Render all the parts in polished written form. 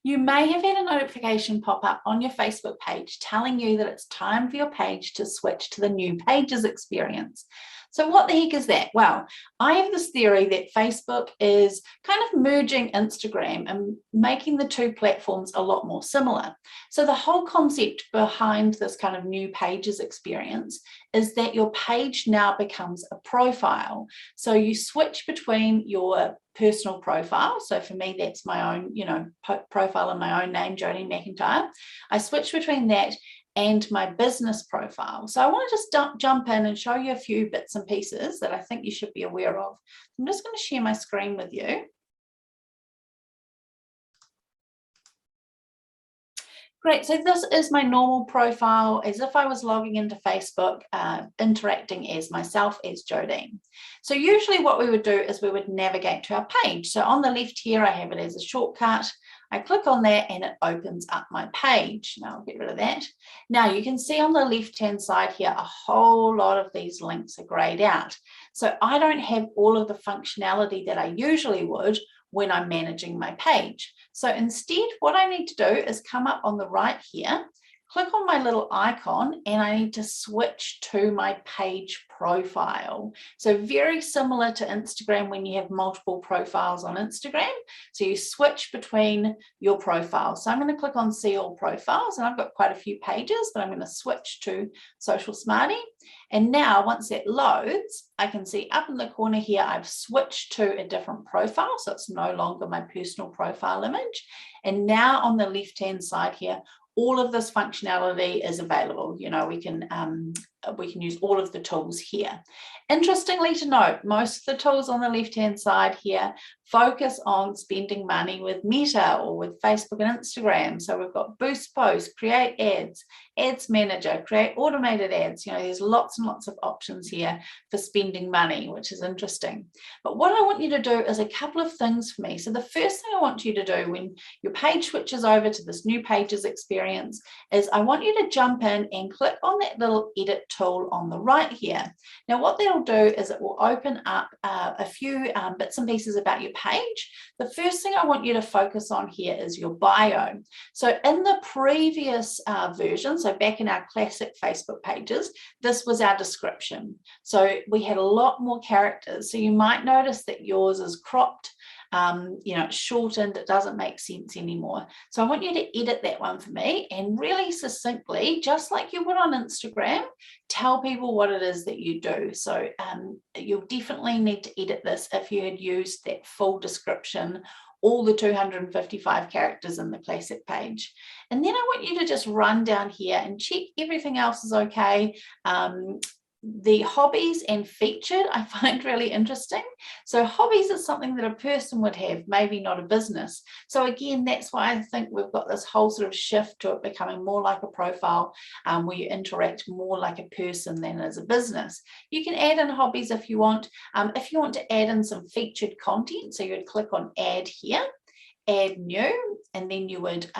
You may have had a notification pop up on your Facebook page telling you that it's time for your page to switch to the new Pages experience. So what the heck is that? Well, I have this theory that Facebook is kind of merging Instagram and making the two platforms a lot more similar. So the whole concept behind this kind of new Pages experience is that your page now becomes a profile. So you switch between your personal profile. So for me, that's my own, profile in my own name, Jodie McIntyre. I switch between that and my business profile. So I want to just jump in and show you a few bits and pieces that I think you should be aware of. I'm just going to share my screen with you. Great, so this is my normal profile as if I was logging into Facebook, interacting as myself, as Jodie. So usually what we would do is we would navigate to our page. So on the left here, I have it as a shortcut. I click on that and it opens up my page. Now I'll get rid of that. Now you can see on the left-hand side here, a whole lot of these links are grayed out. So I don't have all of the functionality that I usually would when I'm managing my page. So instead, what I need to do is come up on the right here, click on my little icon, and I need to switch to my page profile. So very similar to Instagram when you have multiple profiles on Instagram. So you switch between your profiles. So I'm going to click on see all profiles, and I've got quite a few pages, but I'm going to switch to Social Smarty. And now once that loads, I can see up in the corner here, I've switched to a different profile. So it's no longer my personal profile image. And now on the left-hand side here, all of this functionality is available. We can use all of the tools here. Interestingly to note, most of the tools on the left-hand side here focus on spending money with Meta or with Facebook and Instagram. So we've got Boost Post, Create Ads, Ads Manager, Create Automated Ads. There's lots and lots of options here for spending money, which is interesting. But what I want you to do is a couple of things for me. So the first thing I want you to do when your page switches over to this new Pages experience is I want you to jump in and click on that little edit tool on the right here. Now what that'll do is it will open up a few bits and pieces about your page. The first thing I want you to focus on here is your bio. So in the previous version, so back in our classic Facebook pages, this was our description. So we had a lot more characters. So you might notice that yours is cropped, it's shortened, it doesn't make sense anymore. So I want you to edit that one for me and really succinctly, just like you would on Instagram, tell people what it is that you do. So you'll definitely need to edit this if you had used that full description, all the 255 characters in the classic page. And then I want you to just run down here and check everything else is okay. The hobbies and featured I find really interesting. So hobbies is something that a person would have, maybe not a business. So again, that's why I think we've got this whole sort of shift to it becoming more like a profile where you interact more like a person than as a business. You can add in hobbies if you want. If you want to add in some featured content, so you'd click on add here, add new, and then you would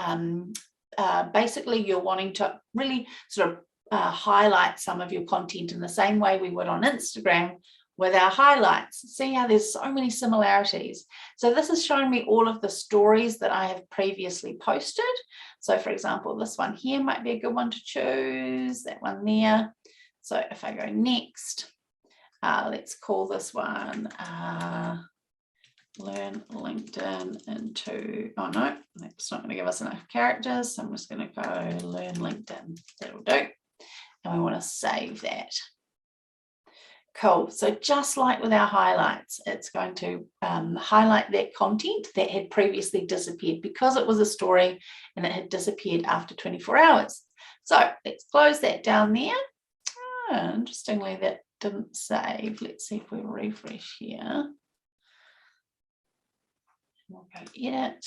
basically you're wanting to really sort of highlight some of your content in the same way we would on Instagram with our highlights. See how there's so many similarities. So this is showing me all of the stories that I have previously posted. So for example, this one here might be a good one to choose, that one there. So if I go next, let's call this one Learn LinkedIn into, oh no, that's not going to give us enough characters. So I'm just going to go Learn LinkedIn. That'll do. And we want to save that. Cool. So just like with our highlights, it's going to highlight that content that had previously disappeared because it was a story and it had disappeared after 24 hours. So let's close that down there. Interestingly, that didn't save. Let's see if we refresh here. We'll go edit.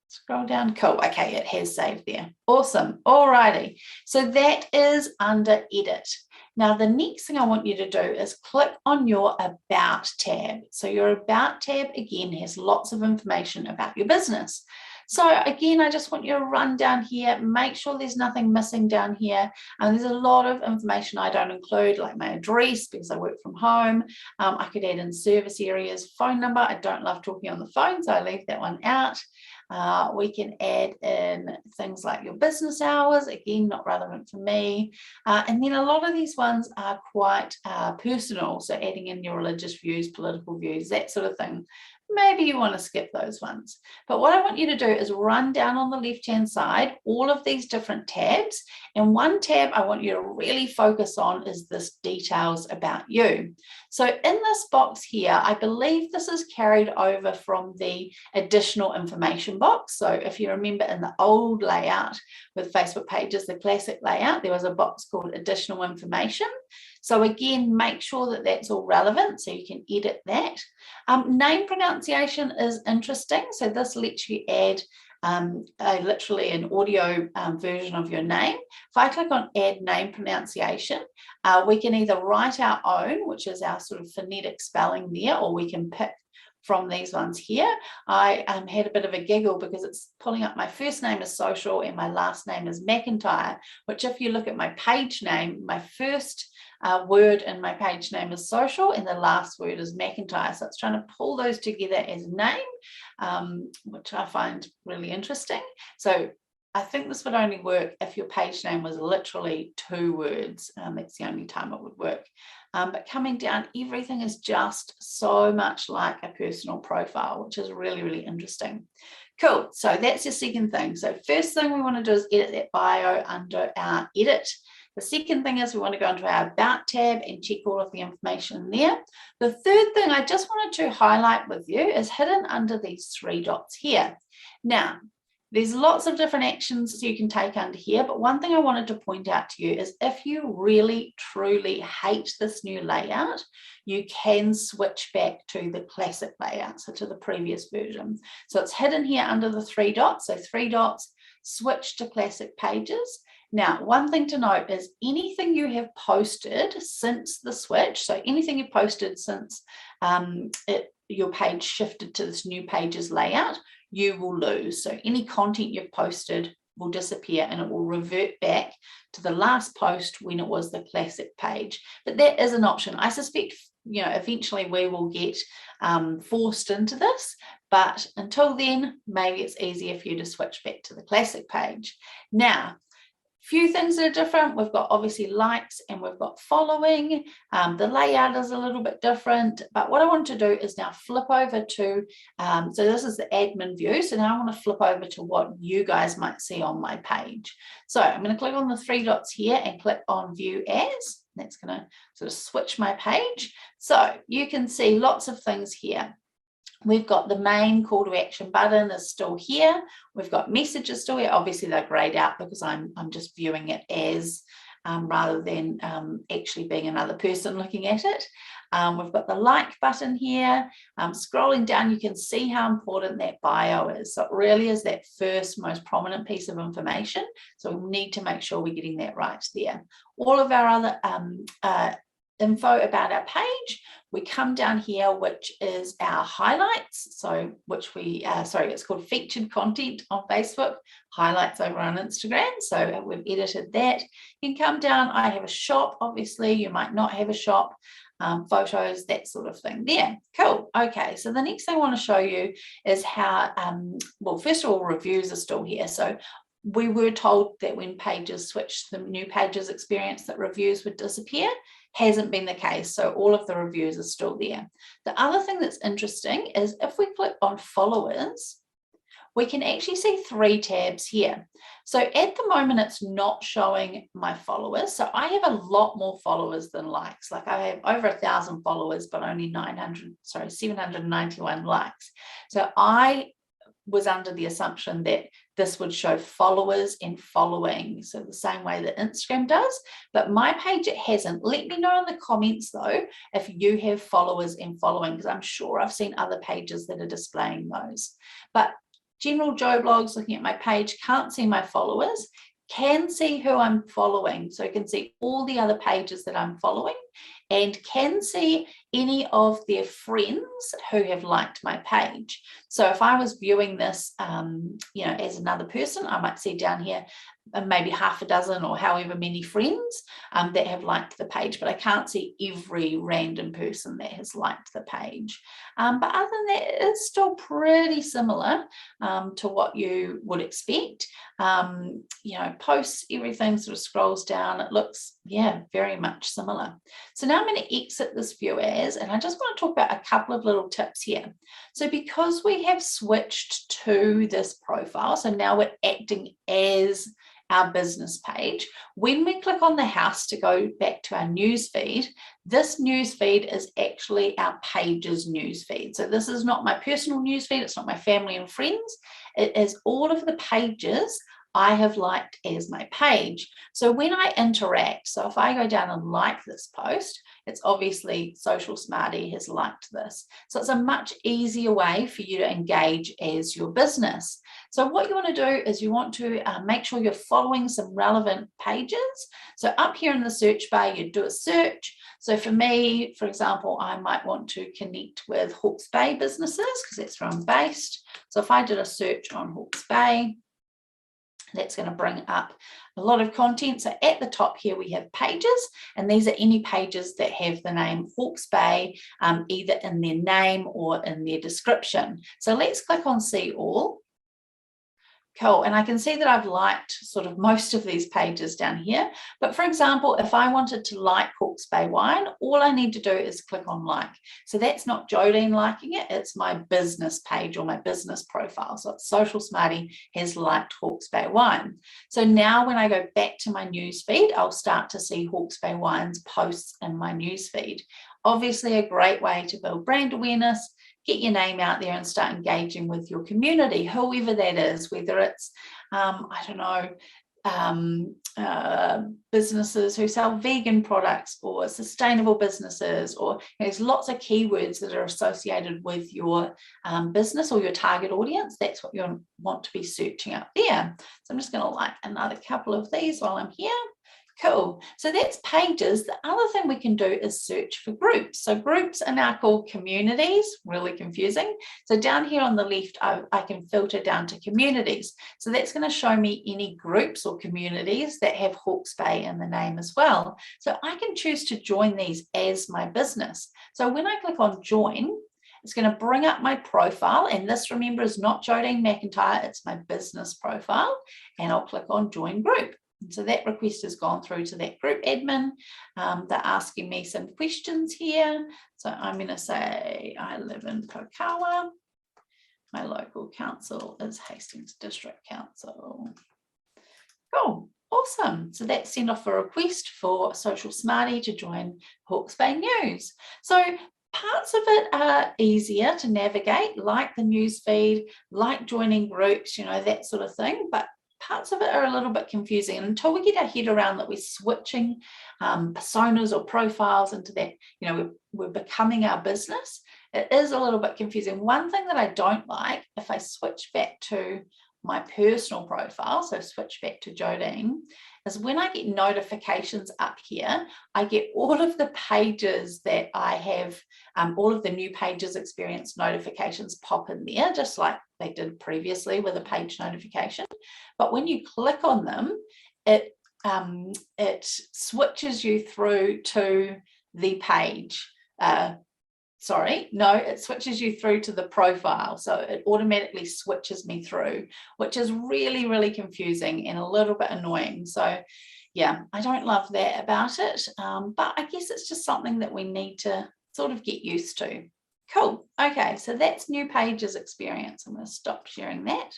Scroll down. Cool. Okay, it has saved there. Awesome. Alrighty. So that is under edit. Now, the next thing I want you to do is click on your About tab. So your About tab, again, has lots of information about your business. So again, I just want you to run down here, make sure there's nothing missing down here. There's a lot of information I don't include, like my address, because I work from home. I could add in service areas, phone number. I don't love talking on the phone, so I leave that one out. We can add in things like your business hours, again, not relevant for me. And then a lot of these ones are quite personal, so adding in your religious views, political views, that sort of thing. Maybe you want to skip those ones. But what I want you to do is run down on the left-hand side all of these different tabs. And one tab I want you to really focus on is this details about you. So in this box here, I believe this is carried over from the additional information box. So if you remember in the old layout with Facebook pages, the classic layout, there was a box called additional information. So again, make sure that that's all relevant so you can edit that. Name pronunciation is interesting. So this lets you add literally an audio version of your name. If I click on add name pronunciation, we can either write our own, which is our sort of phonetic spelling there, or we can pick from these ones here. I had a bit of a giggle because it's pulling up my first name is Social and my last name is McIntyre, which if you look at my page name, my first word in my page name is Social and the last word is McIntyre. So it's trying to pull those together as name, which I find really interesting. So I think this would only work if your page name was literally 2 words. That's the only time it would work. But coming down, everything is just so much like a personal profile, which is really, really interesting. Cool. So that's your second thing. So first thing we want to do is edit that bio under our edit. The second thing is we want to go into our About tab and check all of the information there. The third thing I just wanted to highlight with you is hidden under these 3 dots here. Now, there's lots of different actions you can take under here, but one thing I wanted to point out to you is if you really, truly hate this new layout, you can switch back to the classic layout, so to the previous version. So it's hidden here under the 3 dots, so 3 dots, switch to classic pages. Now, one thing to note is anything you have posted since the switch, so anything you posted since your page shifted to this new pages layout, you will lose. So any content you've posted will disappear and it will revert back to the last post when it was the classic page. But that is an option. I suspect, you know, eventually we will get forced into this, but until then, maybe it's easier for you to switch back to the classic page. Now, few things that are different. We've got obviously likes and we've got following. The layout is a little bit different, but what I want to do is now flip over to, so this is the admin view. So now I want to flip over to what you guys might see on my page. So I'm going to click on the 3 dots here and click on view as. That's going to sort of switch my page. So you can see lots of things here. We've got the main call to action button is still here. We've got messages still here. Obviously they're grayed out because I'm just viewing it as rather than actually being another person looking at it. We've got the like button here. Scrolling down, you can see how important that bio is. So it really is that first most prominent piece of information. So we need to make sure we're getting that right there. All of our other info about our page, we come down here, which is our highlights. So which we, it's called featured content on Facebook, highlights over on Instagram. So we've edited that. You can come down, I have a shop, obviously, you might not have a shop, photos, that sort of thing there. Cool. Okay, so the next thing I want to show you is how, well, first of all, reviews are still here. So we were told that when pages switched to the new pages experience that reviews would disappear. Hasn't been the case. So all of the reviews are still there. The other thing that's interesting is if we click on followers, we can actually see 3 tabs here. So at the moment, it's not showing my followers. So I have a lot more followers than likes. Like I have over 1,000 followers, but only 791 likes. So I was under the assumption that this would show followers and following, so the same way that Instagram does, but my page, it hasn't. Let me know in the comments though if you have followers and following, because I'm sure I've seen other pages that are displaying those. But general Joe blogs looking at my page can't see my followers, can see who I'm following, so you can see all the other pages that I'm following and can see any of their friends who have liked my page. So if I was viewing this, as another person, I might see down here maybe half a dozen or however many friends that have liked the page, but I can't see every random person that has liked the page. But other than that, it's still pretty similar to what you would expect. Posts, everything sort of scrolls down. It looks, very much similar. So now I'm going to exit this view as, and I just want to talk about a couple of little tips here. So because we have switched to this profile, so now we're acting as our business page. When we click on the house to go back to our news feed, this news feed is actually our page's news feed. So this is not my personal news feed. It's not my family and friends. It is all of the pages I have liked as my page. So when I interact, so if I go down and like this post, it's obviously Social Smarty has liked this. So it's a much easier way for you to engage as your business. So what you want to do is you want to make sure you're following some relevant pages. So up here in the search bar, you do a search. So for me, for example, I might want to connect with Hawke's Bay businesses because that's where I'm based. So if I did a search on Hawke's Bay, that's going to bring up a lot of content. So at the top here, we have pages, and these are any pages that have the name Hawke's Bay, either in their name or in their description. So let's click on See All. Cool, and I can see that I've liked sort of most of these pages down here. But for example, if I wanted to like Hawke's Bay wine, all I need to do is click on like. So that's not Jodine liking it, it's my business page or my business profile. So it's Social Smarty has liked Hawke's Bay wine. So now when I go back to my news feed, I'll start to see Hawke's Bay wine's posts in my news feed. Obviously a great way to build brand awareness, get your name out there and start engaging with your community, whoever that is, whether it's, businesses who sell vegan products or sustainable businesses, or there's lots of keywords that are associated with your business or your target audience. That's what you want to be searching up there. So I'm just going to like another couple of these while I'm here. Cool. So that's pages. The other thing we can do is search for groups. So groups are now called communities, really confusing. So down here on the left, I can filter down to communities. So that's going to show me any groups or communities that have Hawke's Bay in the name as well. So I can choose to join these as my business. So when I click on join, it's going to bring up my profile. And this, remember, is not Jodine McIntyre. It's my business profile. And I'll click on join group. And so that request has gone through to that group admin. They're asking me some questions here. So I'm going to say I live in Pokawa. My local council is Hastings District Council. Cool. Awesome. So that sent off a request for Social Smarty to join Hawke's Bay News. So parts of it are easier to navigate, like the news feed, like joining groups, that sort of thing. But parts of it are a little bit confusing. And until we get our head around that we're switching personas or profiles into that, we're becoming our business, it is a little bit confusing. One thing that I don't like, if I switch back to my personal profile, so switch back to Jodine, is when I get notifications up here, I get all of the pages that I have, all of the new pages experience notifications pop in there, just like they did previously with a page notification. But when you click on them, it switches you through to the page. It switches you through to the profile. So it automatically switches me through, which is really, really confusing and a little bit annoying. So yeah, I don't love that about it. But I guess it's just something that we need to sort of get used to. Cool. Okay, so that's new pages experience. I'm going to stop sharing that.